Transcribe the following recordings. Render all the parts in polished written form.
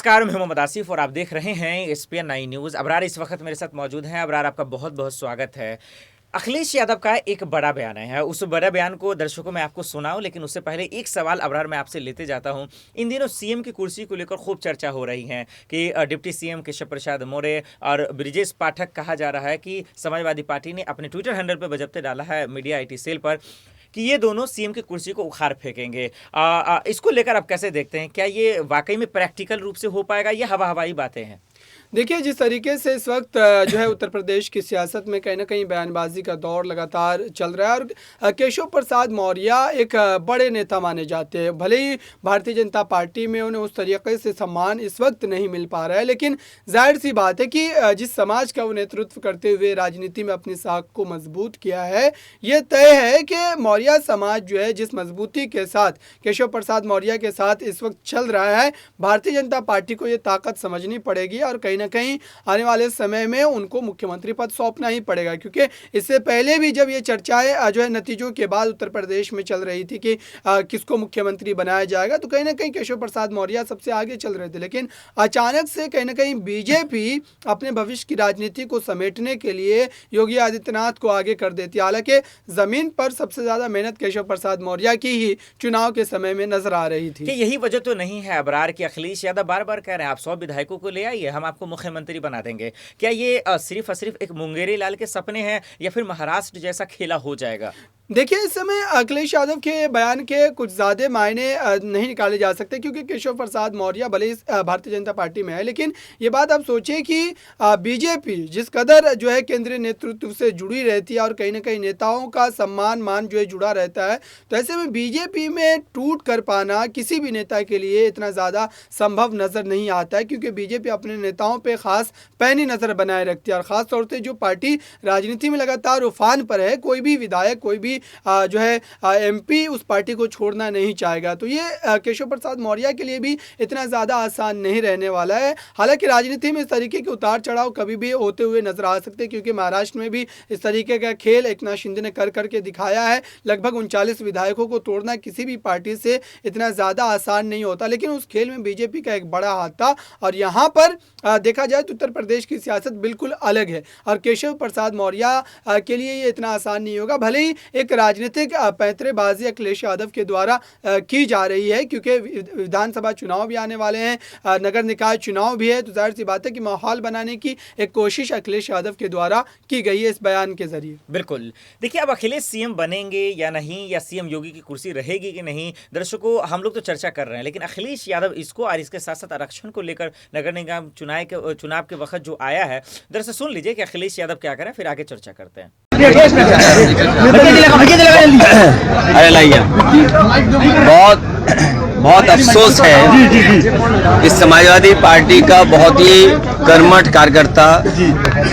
नमस्कार, मैं मोहम्मद आसिफ और आप देख रहे हैं SPN 9 न्यूज़। अबरार इस वक्त मेरे साथ मौजूद हैं। अबरार, आपका बहुत बहुत स्वागत है। अखिलेश यादव का एक बड़ा बयान है, उस बड़े बयान को दर्शकों में आपको सुनाऊं, लेकिन उससे पहले एक सवाल अबरार मैं आपसे लेते जाता हूं। इन दिनों सीएम की कुर्सी को लेकर खूब चर्चा हो रही है कि डिप्टी सीएम केशव प्रसाद मौर्य और ब्रिजेश पाठक, कहा जा रहा है कि समाजवादी पार्टी ने अपने ट्विटर हैंडल पर बजप्ते डाला है मीडिया IT सेल पर कि ये दोनों सीएम की कुर्सी को उखाड़ फेंकेंगे। इसको लेकर आप कैसे देखते हैं? क्या ये वाकई में प्रैक्टिकल रूप से हो पाएगा, ये हवाई बातें हैं? देखिए, जिस तरीके से इस वक्त जो है उत्तर प्रदेश की सियासत में कहीं ना कहीं बयानबाजी का दौर लगातार चल रहा है और केशव प्रसाद मौर्य एक बड़े नेता माने जाते हैं। भले ही भारतीय जनता पार्टी में उन्हें उस तरीके से सम्मान इस वक्त नहीं मिल पा रहा है, लेकिन जाहिर सी बात है कि जिस समाज का वो नेतृत्व करते हुए राजनीति में अपनी साख को मजबूत किया है, ये तय है कि मौर्य समाज जो है जिस मजबूती के साथ केशव प्रसाद मौर्य के साथ इस वक्त चल रहा है, भारतीय जनता पार्टी को ये ताकत समझनी पड़ेगी और कहीं ना कहीं आने वाले समय में उनको मुख्यमंत्री पद सौंपना ही पड़ेगा। क्योंकि इससे पहले भी जब ये चर्चाएं जो है नतीजों के बाद उत्तर प्रदेश में चल रही थी कि किसको मुख्यमंत्री बनाया जाएगा, तो कहीं ना कहीं केशव प्रसाद मौर्य सबसे आगे चल रहे थे। लेकिन अचानक से कहीं ना कहीं बीजेपी अपने भविष्य की राजनीति को समेटने के लिए योगी आदित्यनाथ को आगे कर देती है। हालांकि जमीन पर सबसे ज्यादा मेहनत केशव प्रसाद मौर्य की ही चुनाव के समय में नजर आ रही थी। यही वजह तो नहीं है अबरार की अखिलेश यादव बार बार कह रहे हैं आप 100 विधायकों को ले आइए, हम आपको मुख्यमंत्री बना देंगे। क्या ये सिर्फ और सिर्फ एक मुंगेरी लाल के सपने हैं या फिर महाराष्ट्र जैसा खेला हो जाएगा? देखिए, इस समय अखिलेश यादव के बयान के कुछ ज़्यादा मायने नहीं निकाले जा सकते, क्योंकि केशव प्रसाद मौर्य भले भारतीय जनता पार्टी में है, लेकिन ये बात आप सोचिए कि बीजेपी जिस कदर जो है केंद्रीय नेतृत्व से जुड़ी रहती है और कहीं ना कहीं नेताओं का सम्मान मान जो है जुड़ा रहता है, तो ऐसे में बीजेपी में टूट कर पाना किसी भी नेता के लिए इतना ज़्यादा संभव नज़र नहीं आता है, क्योंकि बीजेपी अपने नेताओं पर ख़ास पैनी नज़र बनाए रखती है। और ख़ास तौर से जो पार्टी राजनीति में लगातार उफान पर है, कोई भी विधायक, कोई भी जो है MP उस पार्टी को छोड़ना नहीं चाहेगा। तो ये केशव प्रसाद मौर्य के लिए भी इतना ज़्यादा आसान नहीं रहने वाला है। हालांकि राजनीति में इस तरीके के उतार चढ़ाव कभी भी होते हुए नजर आ सकते हैं, क्योंकि महाराष्ट्र में भी इस तरीके का खेल एकनाथ शिंदे ने कर करके दिखाया है। लगभग 39 विधायकों को तोड़ना किसी भी पार्टी से इतना ज़्यादा आसान नहीं होता, लेकिन उस खेल में बीजेपी का एक बड़ा हाथ था। और यहाँ पर देखा जाए तो उत्तर प्रदेश की सियासत बिल्कुल अलग है और केशव प्रसाद मौर्य के लिए ये इतना आसान नहीं होगा। भले ही एक राजनीतिक पैंतरेबाजी अखिलेश यादव के द्वारा की जा रही है, क्योंकि विधानसभा चुनाव भी आने वाले हैं, नगर निकाय चुनाव भी है, तो जाहिर सी बात है कि माहौल बनाने की एक कोशिश अखिलेश यादव के द्वारा की गई है इस बयान के जरिए। बिल्कुल। देखिए, अब अखिलेश सीएम बनेंगे या नहीं, या सीएम योगी की कुर्सी रहेगी कि नहीं, दर्शकों हम लोग तो चर्चा कर रहे हैं, लेकिन अखिलेश यादव इसको और इसके साथ साथ आरक्षण को लेकर नगर निगम चुनाव के वक्त जो आया है, दरअसल सुन लीजिए कि अखिलेश यादव क्या करें, फिर आगे चर्चा करते हैं। अरे लाइए, बहुत अफसोस है कि समाजवादी पार्टी का बहुत ही कर्मठ कार्यकर्ता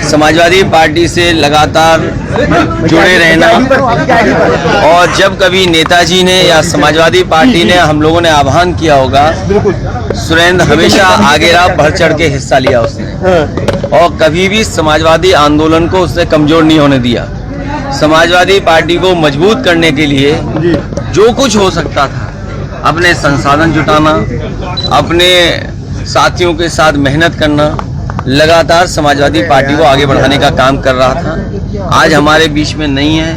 समाजवादी पार्टी से लगातार जुड़े रहना, और जब कभी नेताजी ने या समाजवादी पार्टी ने हम लोगों ने आह्वान किया होगा, सुरेंद्र हमेशा आगे रहा, बढ़ चढ़ के हिस्सा लिया उसने, और कभी भी समाजवादी आंदोलन को उसने कमजोर नहीं होने दिया। समाजवादी पार्टी को मजबूत करने के लिए जो कुछ हो सकता था, अपने संसाधन जुटाना, अपने साथियों के साथ मेहनत करना, लगातार समाजवादी पार्टी को आगे बढ़ाने का काम कर रहा था। आज हमारे बीच में नहीं है,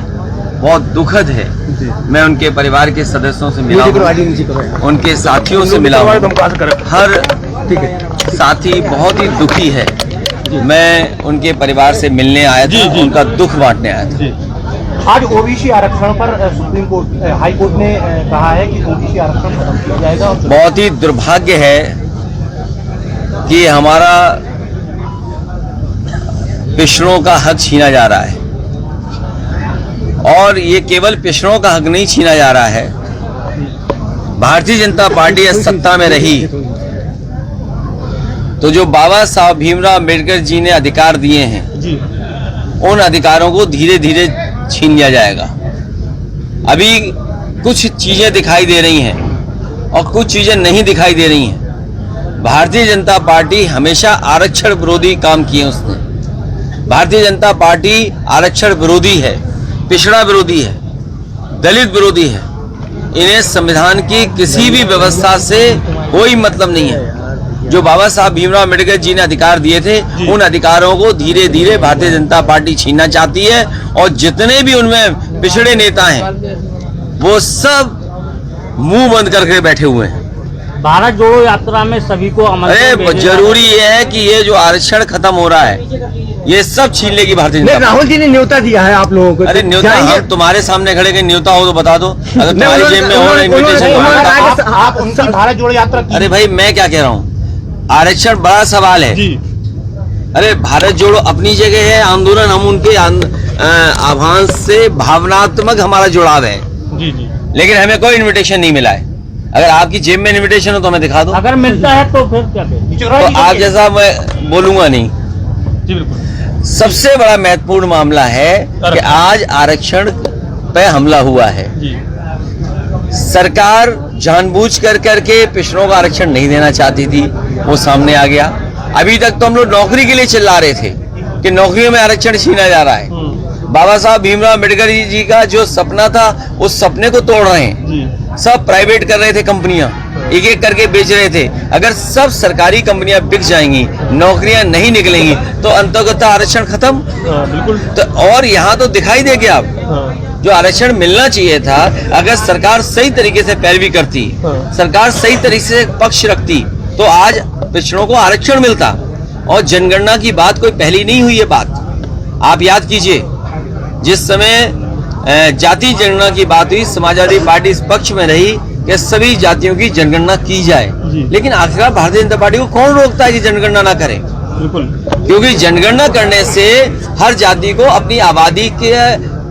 बहुत दुखद है। मैं उनके परिवार के सदस्यों से मिला हूं, उनके साथियों से मिला हूं, हर साथी बहुत ही दुखी है। मैं उनके परिवार से मिलने आया था, उनका दुख बांटने आया था। आज OBC आरक्षण पर सुप्रीम कोर्ट, हाई कोर्ट ने कहा है कि OBC आरक्षण खत्म किया जाएगा। बहुत ही दुर्भाग्य है कि हमारा पिछड़ों का हक छीना जा रहा है, और ये केवल पिछड़ों का हक नहीं छीना जा रहा है। भारतीय जनता पार्टी सत्ता में रही तो जो बाबा साहब भीमराव अम्बेडकर जी ने अधिकार दिए हैं, उन अधिकारों को धीरे धीरे छीन लिया जाएगा। अभी कुछ चीजें दिखाई दे रही हैं और कुछ चीजें नहीं दिखाई दे रही हैं। भारतीय जनता पार्टी हमेशा आरक्षण विरोधी काम किए उसने। भारतीय जनता पार्टी आरक्षण विरोधी है, पिछड़ा विरोधी है, दलित विरोधी है। इन्हें संविधान की किसी भी व्यवस्था से कोई मतलब नहीं है। जो बाबा साहब भीमराव अम्बेडकर जी ने अधिकार दिए थे, उन अधिकारों को धीरे धीरे भारतीय जनता पार्टी छीनना चाहती है। और जितने भी उनमें पिछड़े नेता हैं वो सब मुंह बंद करके बैठे हुए हैं। भारत जोड़ो यात्रा में सभी को अरे जरूरी ये है कि ये जो आरक्षण खत्म हो रहा है ये सब छीन लेगी भारतीय जनता पार्टी। राहुल जी ने न्योता दिया है आप लोगों को। अरे न्योता हम तुम्हारे सामने खड़े के न्योता हो तो बता दो, अगर तुम्हारी जेब में हो इन्विटेशन। आप उनकी भारत जोड़ो यात्रा की। अरे भाई मैं क्या कह रहा हूँ, आरक्षण बड़ा सवाल है। अरे भारत जोड़ो अपनी जगह है आंदोलन, हम उनके आह्वान से भावनात्मक हमारा जुड़ाव है। लेकिन हमें कोई इन्विटेशन नहीं मिला है। अगर आपकी जेब में इन्विटेशन हो तो हमें दिखा दो। अगर मिलता है तो फिर क्या तो आप जैसा मैं बोलूंगा नहीं। जी बिल्कुल। सबसे बड़ा महत्वपूर्ण मामला है कि आज आरक्षण पे हमला हुआ है। सरकार जानबूझ करके पिछड़ों का आरक्षण नहीं देना चाहती थी, वो सामने आ गया। अभी तक तो हम लोग नौकरी के लिए चिल्ला रहे थे कि नौकरियों में आरक्षण छीना जा रहा है। बाबा साहब भीमराव अम्बेडकर जी का जो सपना था उस सपने को तोड़ रहे हैं। सब प्राइवेट कर रहे थे, कंपनियां एक एक करके बेच रहे थे। अगर सब सरकारी कंपनियां बिक जाएंगी, नौकरियां नहीं निकलेंगी तो अंतर्गत आरक्षण खत्म। बिल्कुल। तो और यहाँ तो दिखाई दे गया अब जो आरक्षण मिलना चाहिए था, अगर सरकार सही तरीके से पैरवी करती, सरकार सही तरीके से पक्ष रखती तो आज पिछड़ों को आरक्षण मिलता। और जनगणना की बात कोई पहली नहीं हुई है बात। आप याद कीजिए जिस समय जाति जनगणना की बात हुई, समाजवादी पार्टी इस पक्ष में रही कि सभी जातियों की जनगणना की जाए। लेकिन आखिरकार भारतीय जनता पार्टी को कौन रोकता है कि जनगणना ना करें? बिल्कुल। क्योंकि जनगणना करने से हर जाति को अपनी आबादी की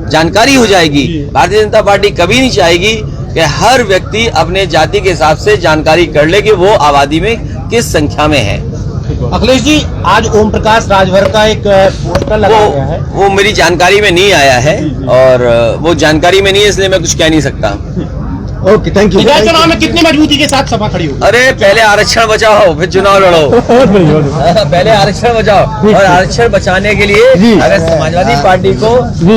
जानकारी हो जाएगी। भारतीय जनता पार्टी कभी नहीं चाहेगी कि हर व्यक्ति अपने जाति के हिसाब से जानकारी कर ले कि वो आबादी में किस संख्या में है। अखिलेश जी, आज ओम प्रकाश राजभर का एक पोस्टर लगाया गया है। वो मेरी जानकारी में नहीं आया है और वो जानकारी में नहीं है, इसलिए मैं कुछ कह नहीं सकता। Okay, thank you. विधायक चुनाव में कितनी मजबूती के साथ सभा खड़ी होगी? अरे पहले आरक्षण बचाओ फिर चुनाव लड़ो। पहले आरक्षण बचाओ और आरक्षण बचाने के लिए अगर समाजवादी पार्टी को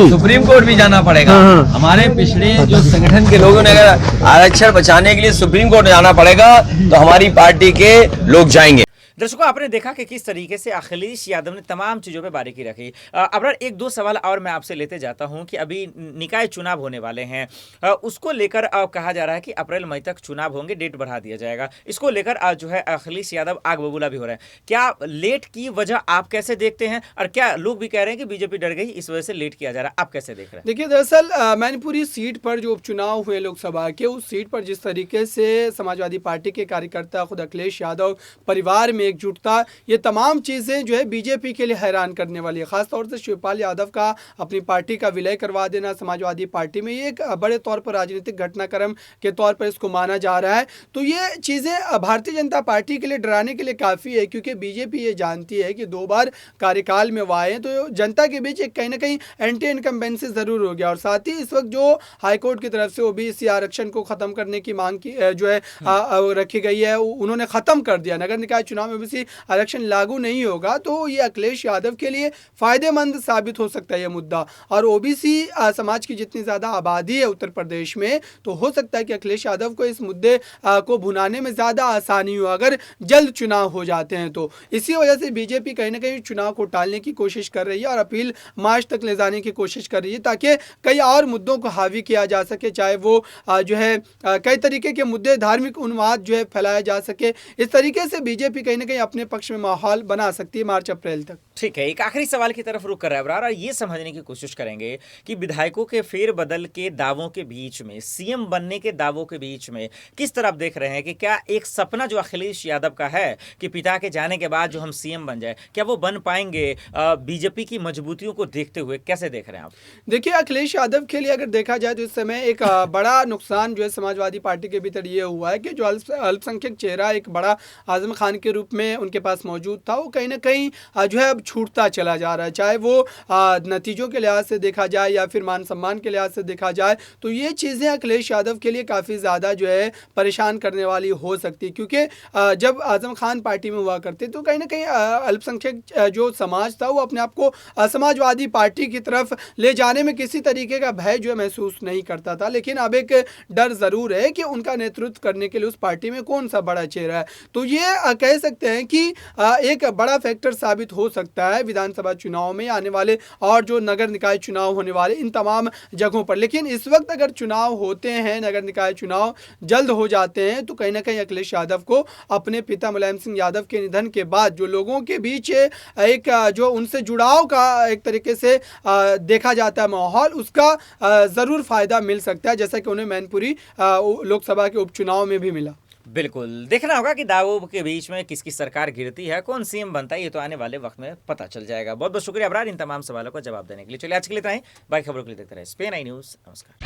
सुप्रीम कोर्ट भी जाना पड़ेगा। हमारे पिछड़े जो संगठन के लोगों ने अगर आरक्षण बचाने के लिए सुप्रीम कोर्ट जाना पड़ेगा तो हमारी पार्टी के लोग जाएंगे। दर्शकों, आपने देखा कि किस तरीके से अखिलेश यादव ने तमाम चीज़ों पे बारीकी रखी। अबरार, एक दो सवाल और मैं आपसे लेते जाता हूं कि अभी निकाय चुनाव होने वाले हैं, उसको लेकर कहा जा रहा है कि अप्रैल मई तक चुनाव होंगे, डेट बढ़ा दिया जाएगा। इसको लेकर जो है अखिलेश यादव आग बबूला भी हो रहे हैं। क्या लेट की वजह आप कैसे देखते हैं, और क्या लोग भी कह रहे हैं कि बीजेपी डर गई इस वजह से लेट किया जा रहा है, आप कैसे देख रहे हैं? देखिए, दरअसल मैनपुरी सीट पर जो उपचुनाव हुए लोकसभा के, उस सीट पर जिस तरीके से समाजवादी पार्टी के कार्यकर्ता, खुद अखिलेश यादव परिवार में एकजुटता, ये तमाम चीज़ें जो है बीजेपी के लिए हैरान करने वाली है। खासतौर से शिवपाल यादव का अपनी पार्टी का विलय करवा देना समाजवादी पार्टी में, ये एक बड़े तौर पर राजनीतिक घटनाक्रम के तौर पर इसको माना जा रहा है। तो ये चीज़ें भारतीय जनता पार्टी के लिए डराने के लिए काफ़ी है, क्योंकि बीजेपी ये जानती है कि 2 बार कार्यकाल में वो आए तो जनता के बीच एक कहीं ना कहीं एंटी इनकम्बेंसी ज़रूर हो गया। और साथ ही इस वक्त जो हाईकोर्ट की तरफ से ओबीसी आरक्षण को ख़त्म करने की मांग की जो है रखी गई है, उन्होंने ख़त्म कर दिया। नगर निकाय चुनाव में ओबीसी आरक्षण लागू नहीं होगा तो ये अखिलेश यादव के लिए फ़ायदेमंद साबित हो सकता है ये मुद्दा। और ओबीसी समाज की जितनी ज़्यादा आबादी है उत्तर प्रदेश में, तो हो सकता है कि अखिलेश यादव को इस मुद्दे को भुनाने में ज़्यादा आसानी हो अगर जल्द चुनाव हो जाते हैं। तो इसी वजह से बीजेपी कहीं ना कहीं चुनाव को टालने की कोशिश कर रही है और अपील मार्च तक ले जाने की कोशिश कर रही है, ताकि कई और मुद्दों को हावी किया जा सके, चाहे वो जो है कई तरीके के मुद्दे, धार्मिक उन्माद जो है फैलाया जा सके। इस तरीके से बीजेपी कहीं ना कहीं अपने पक्ष में माहौल बना सकती है मार्च अप्रैल तक। ठीक है, एक आखिरी सवाल की तरफ रुक कर रहा है अबरार, और ये समझने की कोशिश करेंगे कि विधायकों के फेरबदल के दावों के बीच में, सीएम बनने के दावों के बीच में किस तरह देख रहे हैं कि क्या एक सपना जो अखिलेश यादव का है कि पिता के जाने के बाद जो हम सीएम बन जाए, क्या वो बन पाएंगे? बीजेपी की मजबूतियों को देखते हुए कैसे देख रहे हैं आप? देखिए, अखिलेश यादव के लिए अगर देखा जाए तो इस समय एक बड़ा नुकसान जो है समाजवादी पार्टी के भीतर ये हुआ है कि जो अल्पसंख्यक चेहरा एक बड़ा आजम खान के रूप में उनके पास मौजूद था, वो कहीं ना कहीं जो है अब छूटता चला जा रहा है। चाहे वो नतीजों के लिहाज से देखा जाए या फिर मान सम्मान के लिहाज से देखा जाए, तो ये चीज़ें अखिलेश यादव के लिए काफ़ी ज़्यादा जो है परेशान करने वाली हो सकती है। क्योंकि जब आजम खान पार्टी में हुआ करते तो कहीं ना कहीं अल्पसंख्यक जो समाज था वो अपने आप को समाजवादी पार्टी की तरफ ले जाने में किसी तरीके का भय जो है महसूस नहीं करता था। लेकिन अब एक डर ज़रूर है कि उनका नेतृत्व करने के लिए उस पार्टी में कौन सा बड़ा चेहरा है। तो ये कह सकते सकते हैं कि एक बड़ा फैक्टर साबित हो सकता है विधानसभा चुनाव में आने वाले और जो नगर निकाय चुनाव होने वाले इन तमाम जगहों पर। लेकिन इस वक्त अगर चुनाव होते हैं, नगर निकाय चुनाव जल्द हो जाते हैं, तो कहीं ना कहीं अखिलेश यादव को अपने पिता मुलायम सिंह यादव के निधन के बाद जो लोगों के बीच एक जो उनसे जुड़ाव का एक तरीके से देखा जाता है माहौल, उसका ज़रूर फायदा मिल सकता है, जैसा कि उन्हें मैनपुरी लोकसभा के उपचुनाव में भी मिला। बिल्कुल, देखना होगा कि दावों के बीच में किसकी सरकार गिरती है, कौन सीएम बनता है, ये तो आने वाले वक्त में पता चल जाएगा। बहुत बहुत शुक्रिया अबरार इन तमाम सवालों का जवाब देने के लिए। चलिए आज के लिए इतना ही, बाकी खबरों के लिए देखते रहे SPN न्यूज़। नमस्कार।